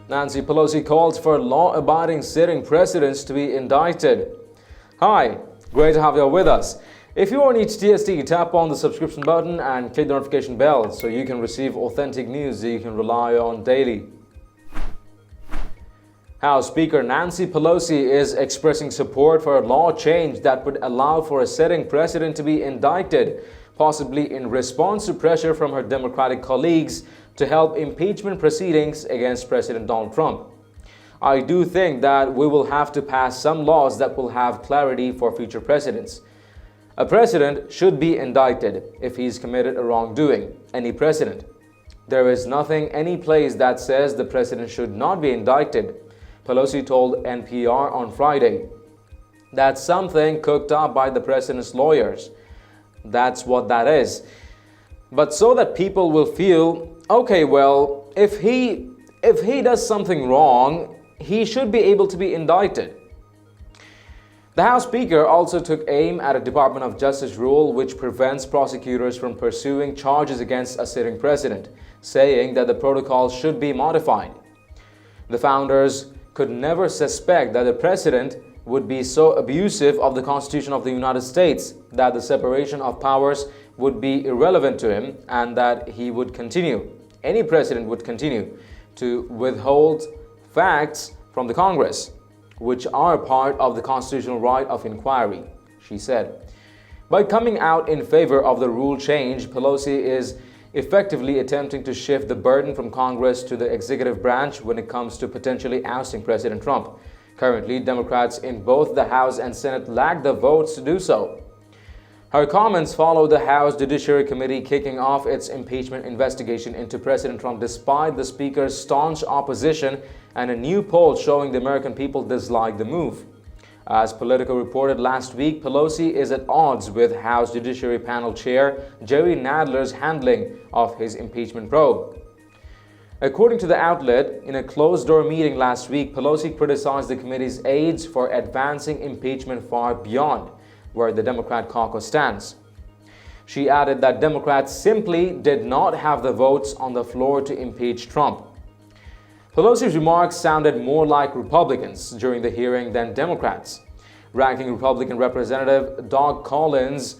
Nancy Pelosi calls for law-abiding sitting presidents to be indicted. Hi, great to have you with us. If you are new to TST, tap on the subscription button and click the notification bell so you can receive authentic news that you can rely on daily. House Speaker Nancy Pelosi is expressing support for a law change that would allow for a sitting president to be indicted, possibly in response to pressure from her Democratic colleagues to help impeachment proceedings against President Donald Trump. I do think that we will have to pass some laws that will have clarity for future presidents. A president should be indicted if he's committed a wrongdoing, any president. There is nothing, any place that says the president should not be indicted, Pelosi told NPR on Friday. That's something cooked up by the president's lawyers. That's what that is. But so that people will feel, okay, well, if he does something wrong, he should be able to be indicted. The House Speaker also took aim at a Department of Justice rule which prevents prosecutors from pursuing charges against a sitting president, saying that the protocol should be modified. The founders could never suspect that the president would be so abusive of the Constitution of the United States that the separation of powers would be irrelevant to him and that he would continue, any president would continue, to withhold facts from the Congress, which are part of the constitutional right of inquiry, she said. By coming out in favor of the rule change, Pelosi is effectively attempting to shift the burden from Congress to the executive branch when it comes to potentially ousting President Trump. Currently, Democrats in both the House and Senate lack the votes to do so. Her comments follow the House Judiciary Committee kicking off its impeachment investigation into President Trump despite the Speaker's staunch opposition and a new poll showing the American people dislike the move. As Politico reported last week, Pelosi is at odds with House Judiciary Panel Chair Jerry Nadler's handling of his impeachment probe. According to the outlet, in a closed-door meeting last week, Pelosi criticized the committee's aides for advancing impeachment far beyond where the Democrat caucus stands. She added that Democrats simply did not have the votes on the floor to impeach Trump. Pelosi's remarks sounded more like Republicans during the hearing than Democrats. Ranking Republican Representative Doug Collins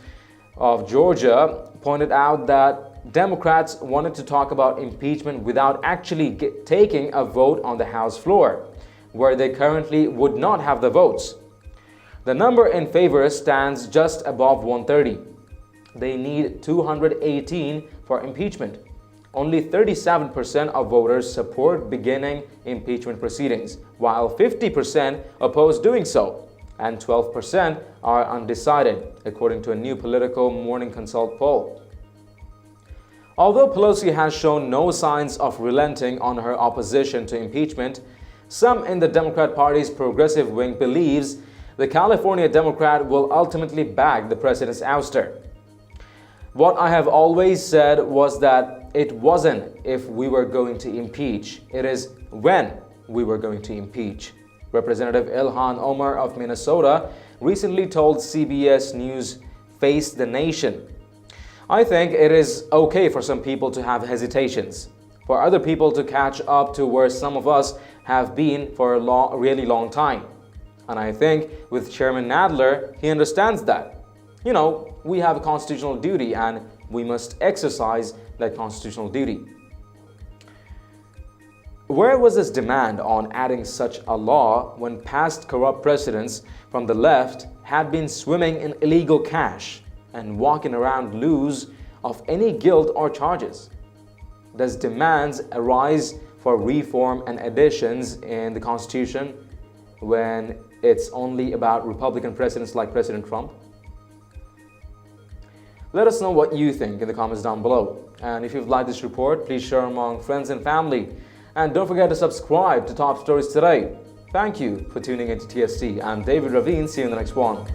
of Georgia pointed out that Democrats wanted to talk about impeachment without actually taking a vote on the House floor, where they currently would not have the votes. The number in favor stands just above 130. They need 218 for impeachment. Only 37% of voters support beginning impeachment proceedings, while 50% oppose doing so, and 12% are undecided, according to a new Politico Morning Consult poll. Although Pelosi has shown no signs of relenting on her opposition to impeachment, some in the Democrat Party's progressive wing believes the California Democrat will ultimately back the president's ouster. What I have always said was that it wasn't if we were going to impeach, it is when we were going to impeach, Representative Ilhan Omar of Minnesota recently told CBS News Face the Nation. I think it is okay for some people to have hesitations, for other people to catch up to where some of us have been for a really long time. And I think with Chairman Nadler, he understands that. You know, we have a constitutional duty and we must exercise that constitutional duty. Where was this demand on adding such a law when past corrupt presidents from the left had been swimming in illegal cash and walking around loose of any guilt or charges? Does demands arise for reform and additions in the Constitution when it's only about Republican presidents like President Trump? Let us know what you think in the comments down below. And if you've liked this report, please share among friends and family. And don't forget to subscribe to Top Stories Today. Thank you for tuning into TST. I'm David Ravine. See you in the next one.